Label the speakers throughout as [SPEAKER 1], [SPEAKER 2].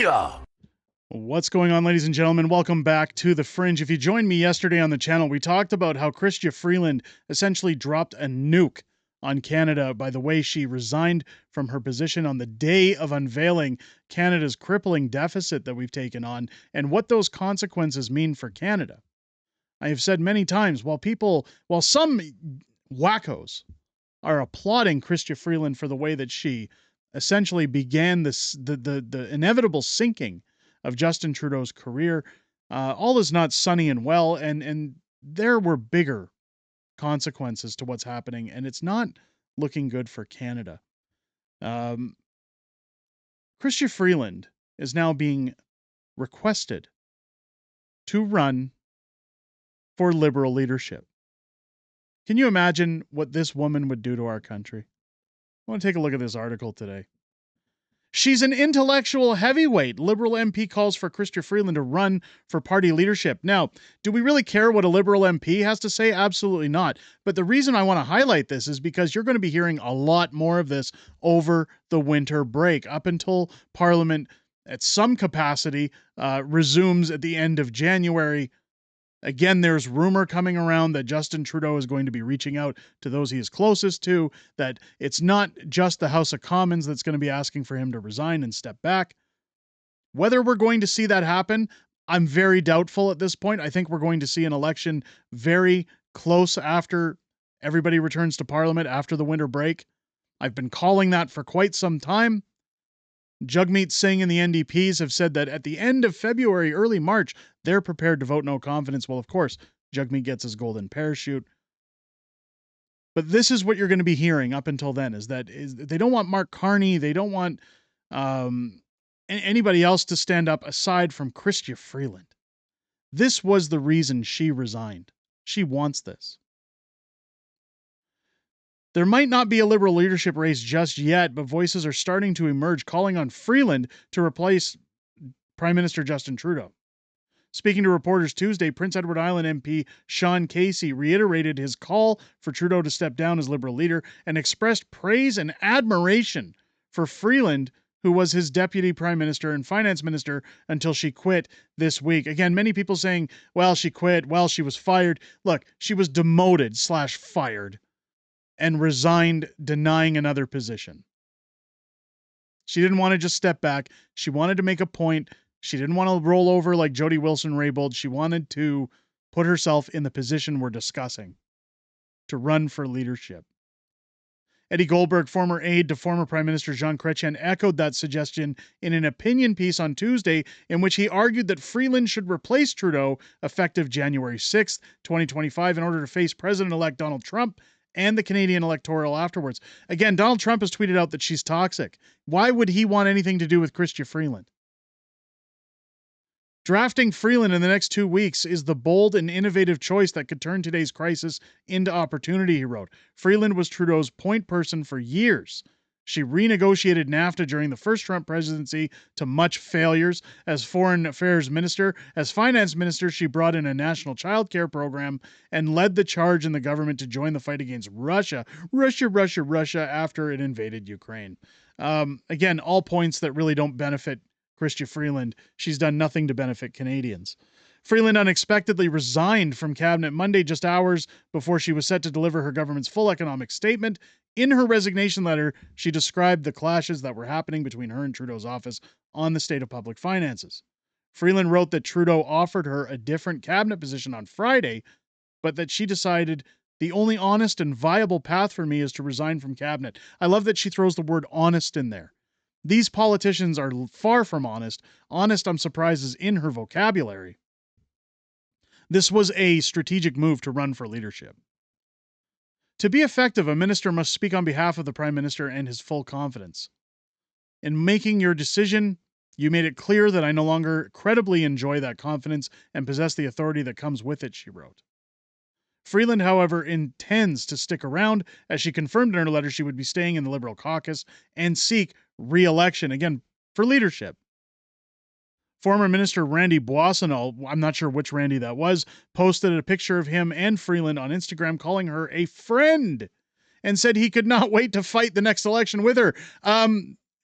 [SPEAKER 1] Crystia!
[SPEAKER 2] What's going on, ladies and gentlemen? Welcome back to The Fringe. If you joined me yesterday on the channel, we talked about how Chrystia Freeland essentially dropped a nuke on Canada by the way she resigned from her position on the day of unveiling Canada's crippling deficit that we've taken on and what those consequences mean for Canada. I have said many times, while some wackos are applauding Chrystia Freeland for the way that she essentially began the inevitable sinking of Justin Trudeau's career, all is not sunny and well, and there were bigger consequences to what's happening, and it's not looking good for Canada. Chrystia Freeland is now being requested to run for Liberal leadership. Can you imagine what this woman would do to our country? I want to take a look at this article today. She's an intellectual heavyweight. Liberal MP calls for Chrystia Freeland to run for party leadership. Now, do we really care what a Liberal MP has to say? Absolutely not. But the reason I want to highlight this is because you're going to be hearing a lot more of this over the winter break, up until Parliament, at some capacity, resumes at the end of January. Again, there's rumor coming around that Justin Trudeau is going to be reaching out to those he is closest to, that it's not just the House of Commons that's going to be asking for him to resign and step back. Whether we're going to see that happen, I'm very doubtful at this point. I think we're going to see an election very close after everybody returns to Parliament after the winter break. I've been calling that for quite some time. Jagmeet Singh and the NDPs have said that at the end of February, early March, they're prepared to vote no confidence. Well, of course, Jagmeet gets his golden parachute. But this is what you're going to be hearing up until then, is they don't want Mark Carney. They don't want anybody else to stand up aside from Chrystia Freeland. This was the reason she resigned. She wants this. There might not be a Liberal leadership race just yet, but voices are starting to emerge calling on Freeland to replace Prime Minister Justin Trudeau. Speaking to reporters Tuesday, Prince Edward Island MP Sean Casey reiterated his call for Trudeau to step down as Liberal leader and expressed praise and admiration for Freeland, who was his deputy prime minister and finance minister until she quit this week. Again, many people saying, well, she quit, well, she was fired. Look, she was demoted/fired. And resigned, denying another position. She didn't want to just step back. She wanted to make a point. She didn't want to roll over like Jody Wilson-Raybould. She wanted to put herself in the position we're discussing, to run for leadership. Eddie Goldberg, former aide to former Prime Minister Jean Chrétien, echoed that suggestion in an opinion piece on Tuesday, in which he argued that Freeland should replace Trudeau effective January 6th, 2025, in order to face President-elect Donald Trump and the Canadian electoral afterwards. Again, Donald Trump has tweeted out that she's toxic. Why would he want anything to do with Chrystia Freeland? Drafting Freeland in the next 2 weeks is the bold and innovative choice that could turn today's crisis into opportunity, he wrote. Freeland was Trudeau's point person for years. She renegotiated NAFTA during the first Trump presidency to much failures. As foreign affairs minister, as finance minister, she brought in a national child care program and led the charge in the government to join the fight against Russia after it invaded Ukraine. Again, all points that really don't benefit Chrystia Freeland. She's done nothing to benefit Canadians. Freeland unexpectedly resigned from cabinet Monday, just hours before she was set to deliver her government's full economic statement. In her resignation letter, she described the clashes that were happening between her and Trudeau's office on the state of public finances. Freeland wrote that Trudeau offered her a different cabinet position on Friday, but that she decided the only honest and viable path for me is to resign from cabinet. I love that she throws the word honest in there. These politicians are far from honest. Honest, I'm surprised, is in her vocabulary. This was a strategic move to run for leadership. To be effective, a minister must speak on behalf of the Prime Minister and his full confidence. In making your decision, you made it clear that I no longer credibly enjoy that confidence and possess the authority that comes with it, she wrote. Freeland, however, intends to stick around, as she confirmed in her letter she would be staying in the Liberal caucus and seek re-election, again, for leadership. Former Minister Randy Boissonnault, I'm not sure which Randy that was, posted a picture of him and Freeland on Instagram calling her a friend and said he could not wait to fight the next election with her.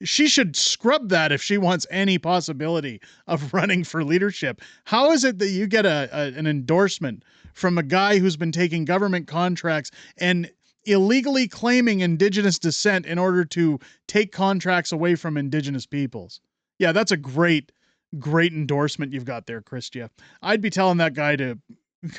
[SPEAKER 2] she should scrub that if she wants any possibility of running for leadership. How is it that you get an endorsement from a guy who's been taking government contracts and illegally claiming Indigenous descent in order to take contracts away from Indigenous peoples? Yeah, that's a great endorsement you've got there, Chrystia. I'd be telling that guy to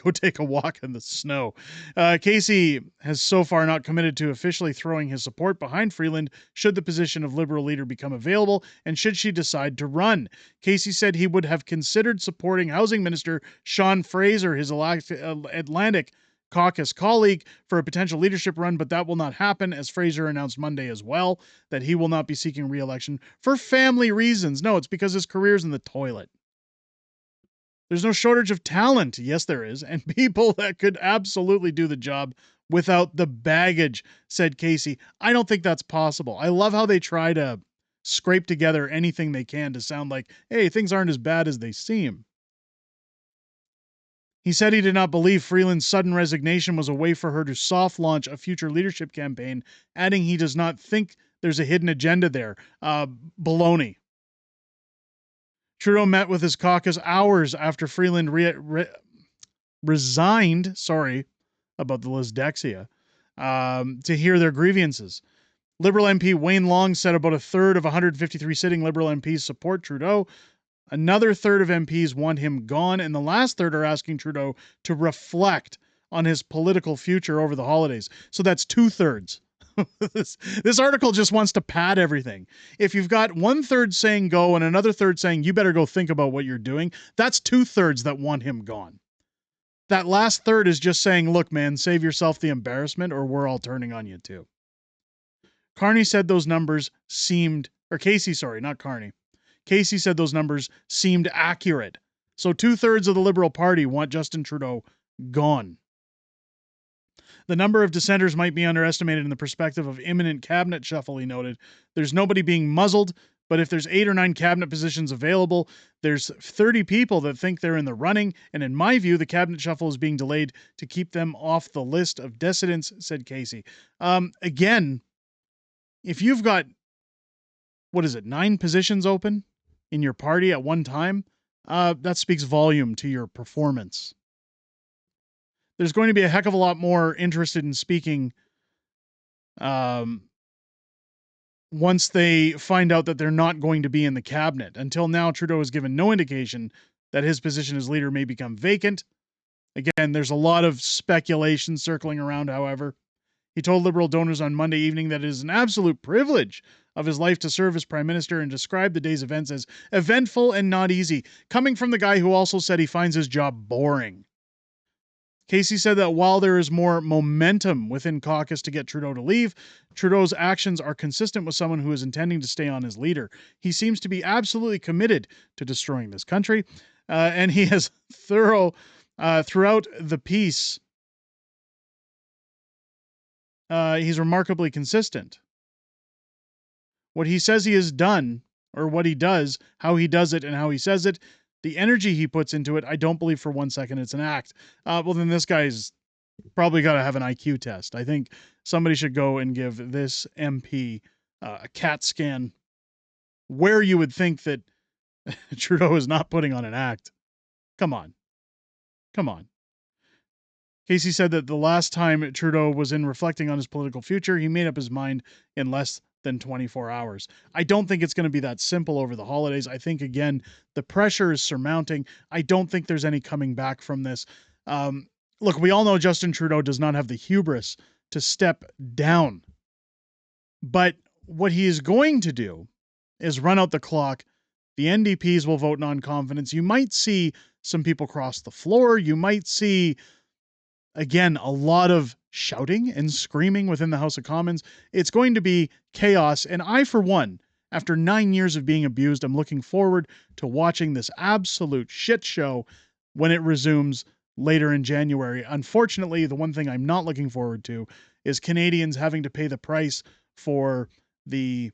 [SPEAKER 2] go take a walk in the snow. Casey has so far not committed to officially throwing his support behind Freeland should the position of Liberal leader become available and should she decide to run. Casey said he would have considered supporting Housing Minister Sean Fraser, his Atlantic Caucus colleague, for a potential leadership run, but that will not happen, as Fraser announced Monday as well that he will not be seeking re-election for family reasons. No, it's because his career's in the toilet. There's no shortage of talent. Yes, there is. And people that could absolutely do the job without the baggage, said Casey. I don't think that's possible. I love how they try to scrape together anything they can to sound like, hey, things aren't as bad as they seem. He said he did not believe Freeland's sudden resignation was a way for her to soft launch a future leadership campaign, adding he does not think there's a hidden agenda there. Baloney. Trudeau met with his caucus hours after Freeland resigned, sorry about the Lisdexia, to hear their grievances. Liberal MP Wayne Long said about a third of 153 sitting Liberal MPs support Trudeau. Another third of MPs want him gone, and the last third are asking Trudeau to reflect on his political future over the holidays. So that's 2/3. This article just wants to pad everything. If you've got 1/3 saying go and another third saying you better go think about what you're doing, that's 2/3 that want him gone. That last third is just saying, look, man, save yourself the embarrassment or we're all turning on you too. Carney said those numbers seemed, or Casey, sorry, not Carney. Casey said those numbers seemed accurate. So 2/3 of the Liberal Party want Justin Trudeau gone. The number of dissenters might be underestimated in the perspective of imminent cabinet shuffle, he noted. There's nobody being muzzled, but if there's 8 or 9 cabinet positions available, there's 30 people that think they're in the running, and in my view, the cabinet shuffle is being delayed to keep them off the list of dissidents, said Casey. Again, if you've got, 9 positions open in your party at one time, that speaks volume to your performance. There's going to be a heck of a lot more interested in speaking once they find out that they're not going to be in the cabinet. Until now, Trudeau has given no indication that his position as leader may become vacant. Again, there's a lot of speculation circling around, however. He told Liberal donors on Monday evening that it is an absolute privilege of his life to serve as Prime Minister and described the day's events as eventful and not easy, coming from the guy who also said he finds his job boring. Casey said that while there is more momentum within caucus to get Trudeau to leave, Trudeau's actions are consistent with someone who is intending to stay on as leader. He seems to be absolutely committed to destroying this country, and he has throughout the piece, he's remarkably consistent. What he says he has done, or what he does, how he does it, and how he says it, the energy he puts into it, I don't believe for 1 second it's an act. Well, then this guy's probably got to have an IQ test. I think somebody should go and give this MP a CAT scan where you would think that Trudeau is not putting on an act. Come on. Casey said that the last time Trudeau was in reflecting on his political future, he made up his mind in less than 24 hours. I don't think it's going to be that simple over the holidays. I think, again, the pressure is surmounting. I don't think there's any coming back from this. Look, we all know Justin Trudeau does not have the hubris to step down. But what he is going to do is run out the clock. The NDPs will vote non-confidence. You might see some people cross the floor. You might see, again, a lot of shouting and screaming within the House of Commons. It's going to be chaos. And I, for one, after 9 years of being abused, I'm looking forward to watching this absolute shit show when it resumes later in January. Unfortunately, the one thing I'm not looking forward to is Canadians having to pay the price for the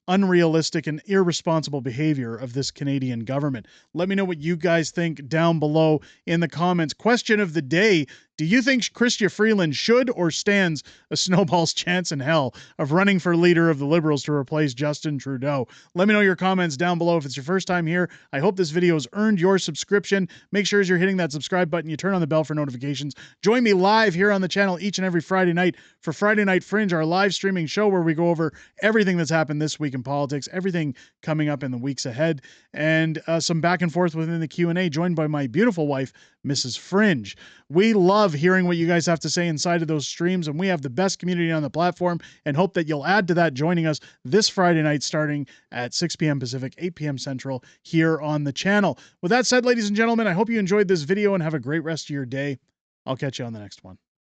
[SPEAKER 2] unrealistic and irresponsible behavior of this Canadian government. Let me know what you guys think down below in the comments. Question of the day: Do you think Chrystia Freeland should or stands a snowball's chance in hell of running for leader of the Liberals to replace Justin Trudeau? Let me know your comments down below. If it's your first time here, I hope this video has earned your subscription. Make sure as you're hitting that subscribe button, you turn on the bell for notifications. Join me live here on the channel each and every Friday night for Friday Night Fringe, our live streaming show where we go over everything that's happened this week in politics, everything coming up in the weeks ahead, and some back and forth within the Q&A, joined by my beautiful wife, Mrs. Fringe. We love hearing what you guys have to say inside of those streams, and we have the best community on the platform, and hope that you'll add to that, joining us this Friday night starting at 6 p.m. Pacific, 8 p.m. Central here on the channel. With that said, ladies and gentlemen, I hope you enjoyed this video and have a great rest of your day. I'll catch you on the next one.